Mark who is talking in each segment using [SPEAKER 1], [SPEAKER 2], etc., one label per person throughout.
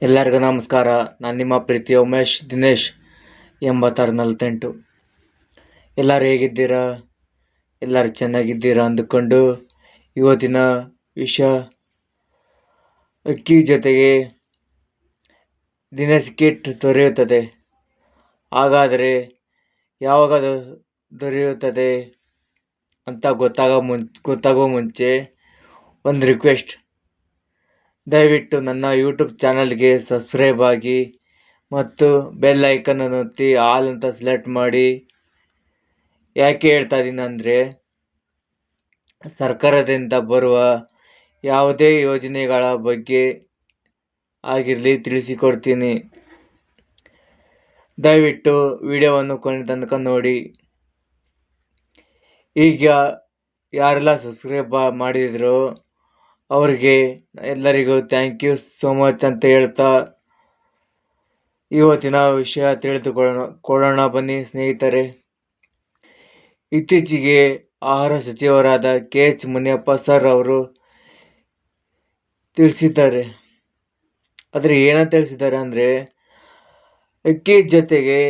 [SPEAKER 1] ಎಲ್ಲರಿಗೂ ನಮಸ್ಕಾರ. ನಾನು ನಿಮ್ಮ ಪ್ರೀತಿಯ ಉಮೇಶ್ ದಿನೇಶ್ 8648. ಎಲ್ಲರೂ ಹೇಗಿದ್ದೀರಾ? ಎಲ್ಲರೂ ಚೆನ್ನಾಗಿದ್ದೀರಾ ಅಂದುಕೊಂಡು ಇವತ್ತಿನ ವಿಷಯ ಅಕ್ಕಿ ಜೊತೆಗೆ ದಿನಸಿ ಕಿಟ್ ದೊರೆಯುತ್ತದೆ. ಹಾಗಾದರೆ ಯಾವಾಗ ದೊರೆಯುತ್ತದೆ ಅಂತ ಗೊತ್ತಾಗೋ ಮುಂಚೆ ಒಂದು ರಿಕ್ವೆಸ್ಟ್. ದಯವಿಟ್ಟು ನನ್ನ ಯೂಟ್ಯೂಬ್ ಚಾನಲ್ಗೆ ಸಬ್ಸ್ಕ್ರೈಬ್ ಆಗಿ ಮತ್ತು ಬೆಲ್ ಐಕನನ್ನು ಒತ್ತಿ ಆಲ್ ಅಂತ ಸೆಲೆಕ್ಟ್ ಮಾಡಿ. ಯಾಕೆ ಹೇಳ್ತಾ ಇದ್ದೀನಿ ಅಂದರೆ, ಸರ್ಕಾರದಿಂದ ಬರುವ ಯಾವುದೇ ಯೋಜನೆಗಳ ಬಗ್ಗೆ ಆಗಿರಲಿ ತಿಳಿಸಿಕೊಡ್ತೀನಿ. ದಯವಿಟ್ಟು ವಿಡಿಯೋವನ್ನು ಕೊನೆ ತನಕ ನೋಡಿ. ಈಗ ಯಾರೆಲ್ಲ ಸಬ್ಸ್ಕ್ರೈಬ್ ಮಾಡಿದ್ರು ಅವರಿಗೆ ಎಲ್ಲರಿಗೂ ಥ್ಯಾಂಕ್ ಯು ಸೋ ಮಚ್ ಅಂತ ಹೇಳ್ತಾ ಇವತ್ತಿನ ವಿಷಯ ತಿಳಿದುಕೊಳ್ಳೋಣ ಬನ್ನಿ ಸ್ನೇಹಿತರೆ. ಇತ್ತೀಚೆಗೆ ಆಹಾರ ಸಚಿವರಾದ KH ಮುನಿಯಪ್ಪ ಸರ್ ಅವರು ತಿಳಿಸಿದ್ದಾರೆ. ಆದರೆ ಏನಂತ ತಿಳಿಸಿದ್ದಾರೆ ಅಂದರೆ, ಅಕ್ಕಿ ಜೊತೆಗೆ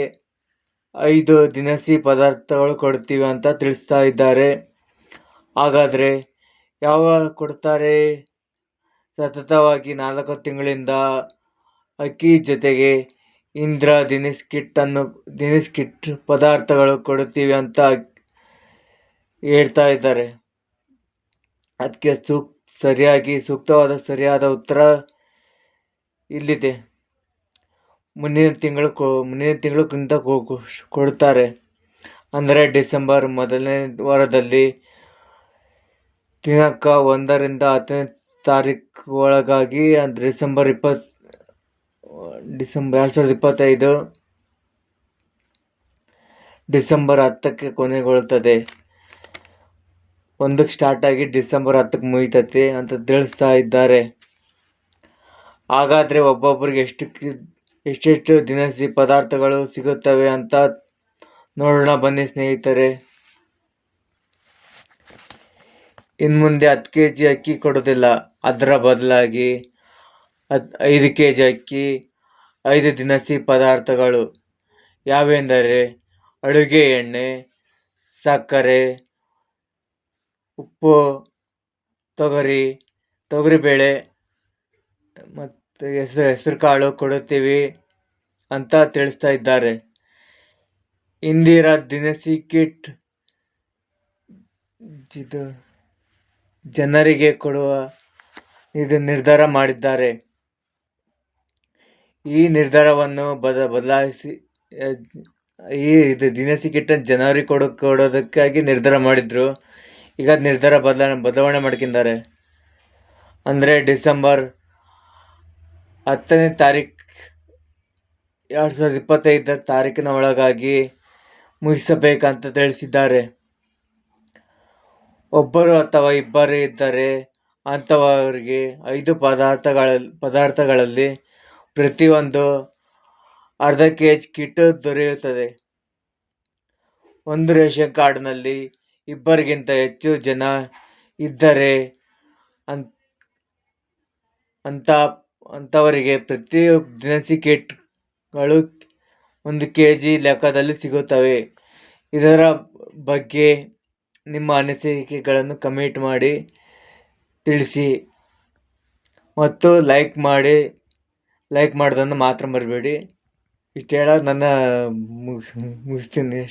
[SPEAKER 1] 5 ದಿನಸಿ ಪದಾರ್ಥಗಳು ಕೊಡ್ತೀವಿ ಅಂತ ತಿಳಿಸ್ತಾ ಇದ್ದಾರೆ. ಹಾಗಾದರೆ ಯಾವಾಗ ಕೊಡ್ತಾರೆ? ಸತತವಾಗಿ 4 ತಿಂಗಳಿಂದ ಅಕ್ಕಿ ಜೊತೆಗೆ ಇಂದಿರಾ ದಿನಸಿ ಕಿಟ್ ಪದಾರ್ಥಗಳು ಕೊಡ್ತೀವಿ ಅಂತ ಹೇಳ್ತಾ ಇದ್ದಾರೆ. ಅದಕ್ಕೆ ಸರಿಯಾದ ಉತ್ತರ ಇಲ್ಲಿದೆ. ಮುಂದಿನ ತಿಂಗಳು ಕೊಡ್ತಾರೆ. ಅಂದರೆ ಡಿಸೆಂಬರ್ ಮೊದಲನೇ ವಾರದಲ್ಲಿ ದಿನಾಂಕ 1 ರಿಂದ 10ನೇ ತಾರೀಕು ಒಳಗಾಗಿ, ಡಿಸೆಂಬರ್ 2025 ಡಿಸೆಂಬರ್ 10ಕ್ಕೆ ಕೊನೆಗೊಳ್ಳುತ್ತದೆ. 1ಕ್ಕೆ ಸ್ಟಾರ್ಟ್ ಆಗಿ ಡಿಸೆಂಬರ್ 10ಕ್ಕೆ ಮುಗಿತೈತೆ ಅಂತ ತಿಳಿಸ್ತಾ ಇದ್ದಾರೆ. ಹಾಗಾದರೆ ಒಬ್ಬೊಬ್ಬರಿಗೆ ಎಷ್ಟೆಷ್ಟು ದಿನಸಿ ಪದಾರ್ಥಗಳು ಸಿಗುತ್ತವೆ ಅಂತ ನೋಡೋಣ ಬನ್ನಿ ಸ್ನೇಹಿತರೆ. ಇನ್ಮುಂದೆ 10 kg ಅಕ್ಕಿ ಕೊಡೋದಿಲ್ಲ. ಅದರ ಬದಲಾಗಿ 5 kg ಅಕ್ಕಿ, 5 ದಿನಸಿ ಪದಾರ್ಥಗಳು ಯಾವೆಂದರೆ ಅಡುಗೆ ಎಣ್ಣೆ, ಸಕ್ಕರೆ, ಉಪ್ಪು, ತೊಗರಿಬೇಳೆ ಮತ್ತು ಹೆಸರುಕಾಳು ಕೊಡುತ್ತೀವಿ ಅಂತ ತಿಳಿಸ್ತಾ ಇದ್ದಾರೆ. ಇಂದಿರಾ ದಿನಸಿ ಕಿಟ್ ಜನರಿಗೆ ಕೊಡುವ ನಿರ್ಧಾರ ಮಾಡಿದ್ದಾರೆ. ಈ ನಿರ್ಧಾರವನ್ನು ಬದಲಾಯಿಸಿ ದಿನಸಿ ಕಿಟ್ ಜನವರಿ ಕೊಡೋದಕ್ಕಾಗಿ ನಿರ್ಧಾರ ಮಾಡಿದ್ರು. ಈಗ ನಿರ್ಧಾರ ಬದಲಾವಣೆ ಮಾಡ್ಕಿದ್ದಾರೆ. ಅಂದರೆ ಡಿಸೆಂಬರ್ 10ನೇ ತಾರೀಕು 2025 ತಾರೀಕಿನ ಒಳಗಾಗಿ ಮುಗಿಸಬೇಕಂತ ತಿಳಿಸಿದ್ದಾರೆ. ಒಬ್ಬರು ಅಥವಾ ಇಬ್ಬರು ಇದ್ದರೆ ಅಂಥವರಿಗೆ 5 ಪದಾರ್ಥಗಳಲ್ಲಿ ಪ್ರತಿಯೊಂದು ಅರ್ಧ kg ಕಿಟ್ ದೊರೆಯುತ್ತದೆ. ಒಂದು ರೇಷನ್ ಕಾರ್ಡ್ನಲ್ಲಿ ಇಬ್ಬರಿಗಿಂತ ಹೆಚ್ಚು ಜನ ಇದ್ದರೆ ಅಂಥವರಿಗೆ ಪ್ರತಿ ದಿನಸಿ ಕಿಟ್ಗಳು 1 kg ಲೆಕ್ಕದಲ್ಲಿ ಸಿಗುತ್ತವೆ. ಇದರ ಬಗ್ಗೆ ನಿಮ್ಮ ಅನಿಸಿಕೆಗಳನ್ನು ಕಮೆಂಟ್ ಮಾಡಿ ತಿಳಿಸಿ ಮತ್ತು ಲೈಕ್ ಮಾಡೋದನ್ನು ಮಾತ್ರ ಮರಿಬೇಡಿ. ಇಷ್ಟು ಹೇಳೋದು ನನ್ನ ಮುಗಿಸ್ತೀನಿ.